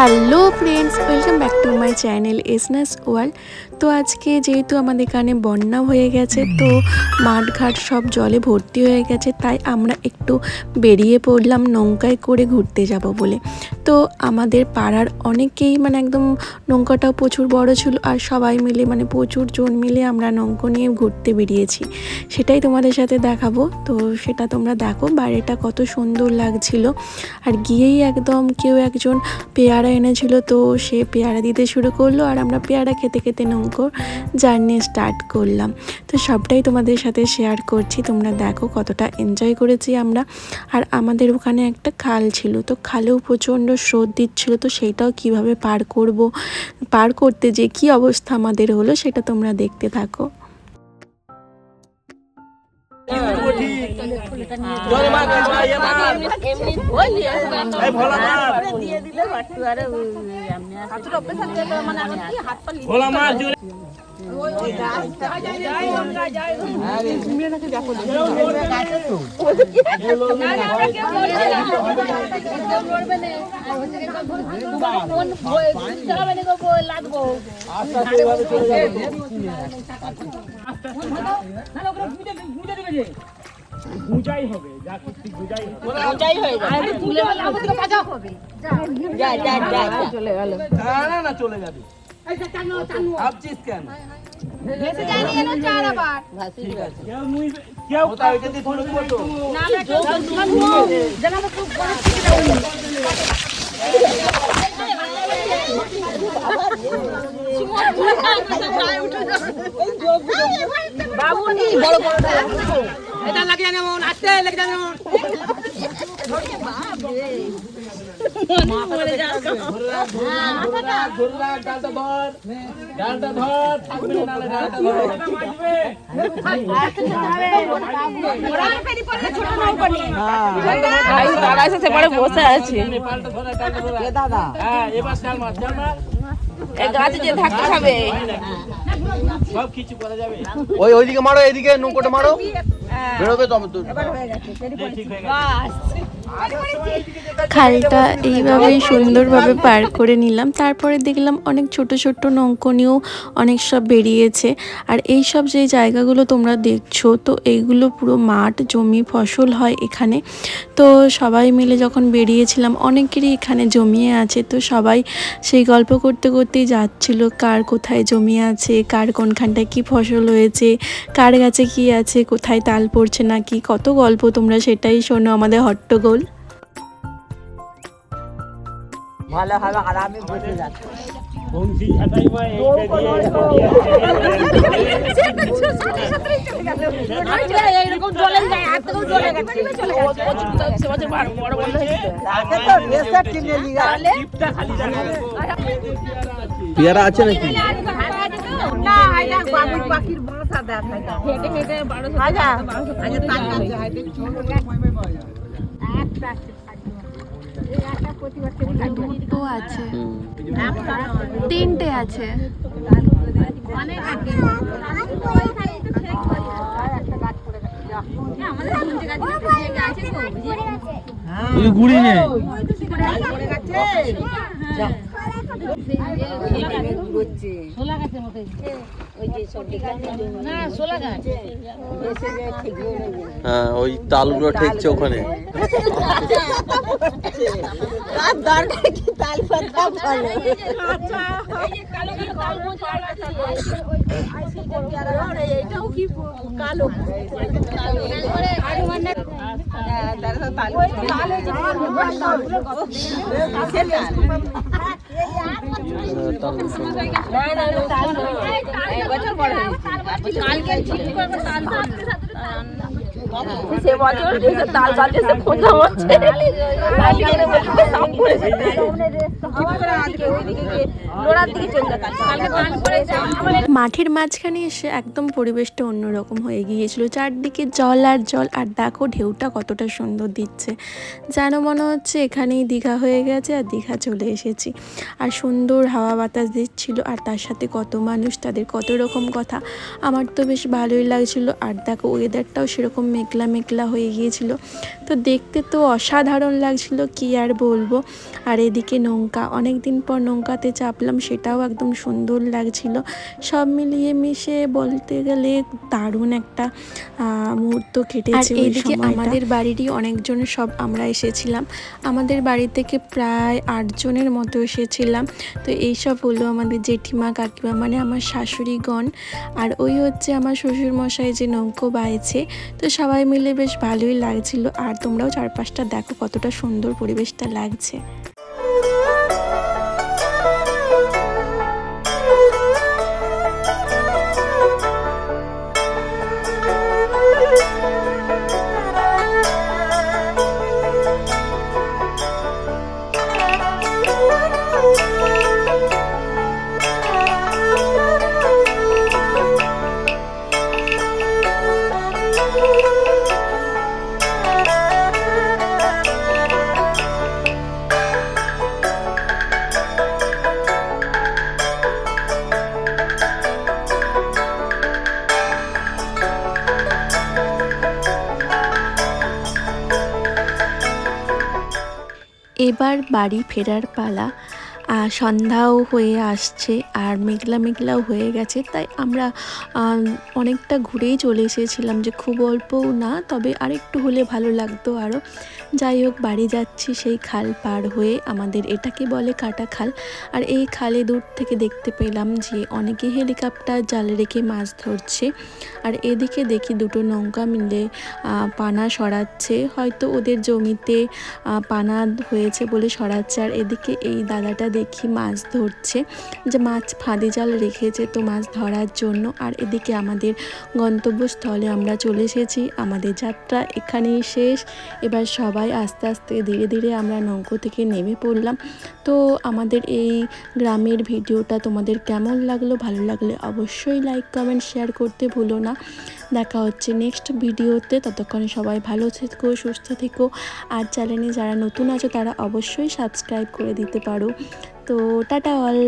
Hello friends, welcome back to my channel এসনাস world. তো আজকে যেহেতু আমাদের এখানে বন্যা হয়ে গেছে, তো মাঠঘাট সব জলে ভর্তি হয়ে গেছে, তাই আমরা একটু বেরিয়ে পড়লাম নৌকায় করে ঘুরতে যাব বলে। তো আমাদের পাড়ার অনেকেই একদম নৌকাটাও প্রচুর বড় ছিল, আর সবাই মিলে প্রচুর জন মিলে আমরা নৌকো নিয়ে ঘুরতে বেরিয়েছি। সেটাই তোমাদের সাথে দেখাবো। তো সেটা তোমরা দেখো, বাইরেটা কত সুন্দর লাগছিল। আর গিয়েই একদম কেউ একজন পেয়ারা এনেছিল, তো সে পেয়ারা দিতে শুরু করলো, আর আমরা পেয়ারা খেতে খেতে নৌকোর জার্নি স্টার্ট করলাম। তো সবটাই তোমাদের সাথে শেয়ার করছি, তোমরা দেখো কতটা এনজয় করেছি আমরা। আর আমাদের ওখানে একটা খাল ছিল, তো খালেও প্রচণ্ড স্রোত দিচ্ছিল, তো সেইটাও কিভাবে পার করতে যে কি অবস্থা আমাদের হলো সেটা তোমরা দেখতে থাকো। গুজাই হবে, যা করতে গুজাই হবে, গুজাই হয়ে যাবে। আরে তুলে বলে আমাদের কাজ হবে। যা যা যা চলে গেল। না না চলে যাবে। এই যে টানো আপছিস কেন? ভেসে যায়নি এলো চার আবার। ঠিক আছে। কেউ কোথায় এটা দিয়ে ধরে দেবো তো? না না কেউ শুনবো। জানা তো খুব বড় থেকে দাও। বাবু নি বড় বড় এটা লাগে না মন আস্তে লাগে না মন মা পড়ে যা ঘুরলা ডালটা ধর থাকবে না ডালটা ধর ওরা ফেরি পড়লে ছোট নৌকা নিয়ে ভাই দাদা এসে সেপারে বসে আছে। পাল্টা ধরা ডালটা ধরা এ দাদা হ্যাঁ এবার চাল মার এই গাছে যে ধাক্কা খাবে সব কিছু করা যাবে। ওইদিকে মারো, এইদিকে নৌকোটা মারো, বেরোবে তবে তো। খালটা এইভাবেই সুন্দরভাবে পার করে নিলাম। তারপরে দেখলাম অনেক ছোট ছোট নৌকো নিয়েও অনেক সব বেরিয়েছে। আর এই সব যে জায়গাগুলো তোমরা দেখছো, তো এইগুলো পুরো মাঠ জমি ফসল হয় এখানে। তো সবাই মিলে যখন বেরিয়েছিলাম, অনেকেরই এখানে জমিয়ে আছে, তো সবাই সেই গল্প করতে করতেই যাচ্ছিল, কার কোথায় জমি আছে, কার কোনখানটায় কি ফসল হয়েছে, কার গাছে কি আছে, কোথায় তাল পড়ছে নাকি, কত গল্প তোমরা সেটাই শোনো আমাদের হট্টগোল। ভালো হবে আরামে বসে যাচ্ছে বংশী ছাটাই বা এইরকম চলে যায় আর তো চলে গেছে চলে গেছে বছর বড় বন্ধ হয়েছে আগে তো রেসার কিনে নিয়ে গেলে টিপটা খালি জায়গা পেয়ারা আছে নাকি? না আইলা বাবুর পাখির বাসা দেখা যায় হেঁটে হেঁটে 1200 আচ্ছা আচ্ছা তার কাছে হয় দেখো একটা এই একটা প্রতিবার থেকে দুটো আছে, তিনটে আছে। অনেক আগে একটা গাছ পড়ে গেছে আমাদের তিনটে গাছ আছে গুড়ি নেই। পড়ে গেছে যা সোলা গাছের মতো ওই যে সব না সোলা গাছ এসে যায় ঠিক হ্যাঁ, ওই তালগুলো ঠেকছে ওখানে। আর দরকার কি তাল পাতা ভালো আচ্ছা এই যে কালো কালো তাল মোজ আছে ওই সেইটা পেয়ারা এইটাও কি কালো আর মানে দাদা তাল ওই তালে যে তালগুলো কত গাছের তাল না না তাল এই বছর বড় হয়েছে কালকে ঠিক করে তাল সে বছর এসে তাল গাছে এসে খোঁজা হচ্ছে মাঠের মাঝখানে এসে একদম পরিবেশটা অন্যরকম হয়ে গিয়েছিল, চারদিকে জল আর জল। আর দেখো ঢেউটা কতটা সুন্দর দিচ্ছে, যেন মনে হচ্ছে এখানেই দীঘা হয়ে গেছে আর দীঘা চলে এসেছি। আর সুন্দর হাওয়া বাতাস দিচ্ছিল, আর তার সাথে কত মানুষ, তাদের কত রকম কথা। আমার তো বেশ ভালোই লাগছিল। আর দেখো ওয়েদারটাও সেরকম মেঘলা মেঘলা হয়ে গিয়েছিল। তো দেখতে তো অসাধারণ লাগছিল, কি আর বলবো। আর এদিকে নৌকা, অনেক দিন পর নৌকাতে চাপলাম, সেটাও একদম সুন্দর লাগছিল। সব মিলিয়ে মিশে বলতে গেলে দারুণ একটা মুহূর্ত কেটেছে। আর এইদিকে আমাদের বাড়িরই অনেকজন সব আমরা এসেছিলাম, আমাদের বাড়ি থেকে প্রায় 8 জনের মতো এসেছিলাম। তো এইসব হলো আমাদের জেঠিমা কাকিমা, মানে আমার শাশুড়িগণ, আর ওই হচ্ছে আমার শ্বশুরমশাই যে নৌকো বাইছে। তো সবাই মিলে বেশ ভালোই লাগছিল। আর তোমরাও চারপাশটা দেখো কতটা সুন্দর পরিবেশটা লাগছে। এবার বাড়ি ফেরার পালা। সন্ধ্যাও হয়ে আসছে আর মেঘলা মেঘলাও হয়ে গেছে, তাই আমরা অনেকটা ঘুরেই চলে এসেছিলাম, যে খুব অল্পও না, তবে আরেকটু হলে ভালো লাগতো আরও। যাই হোক, বাড়ি যাচ্ছি সেই খাল পার হয়ে, আমাদের এটাকে বলে কাটা খাল। আর এই খালে দূর থেকে দেখতে পেলাম যে অনেকে হেলিকপ্টার জাল রেখে মাছ ধরছে। আর এদিকে দেখি দুটো নৌকা মিলে পানা সরাচ্ছে, হয়তো ওদের জমিতে পানা হয়েছে বলে সরাচ্ছে। আর এদিকে এই দাদাটা দেখি মাছ ধরছে, যে মাছ ফাঁদে জাল রেখেছে তো মাছ ধরার জন্য। আর এদিকে আমাদের গন্তব্যস্থলে আমরা চলে এসেছি, আমাদের যাত্রা এখানেই শেষ। এবার সবাই আস্তে আস্তে ধীরে ধীরে আমরা নৌকো থেকে নেমে পড়লাম। তো আমাদের এই গ্রামের ভিডিওটা তোমাদের কেমন লাগলো, ভালো লাগলে অবশ্যই লাইক কমেন্ট শেয়ার করতে ভুলো না। দেখা হচ্ছে নেক্সট ভিডিওতে, ততক্ষণে সবাই ভালো থেকো, সুস্থ থেকো। আর চ্যানেলে যারা নতুন আছো তারা অবশ্যই সাবস্ক্রাইব করে দিতে পারো। তো টাটা অল।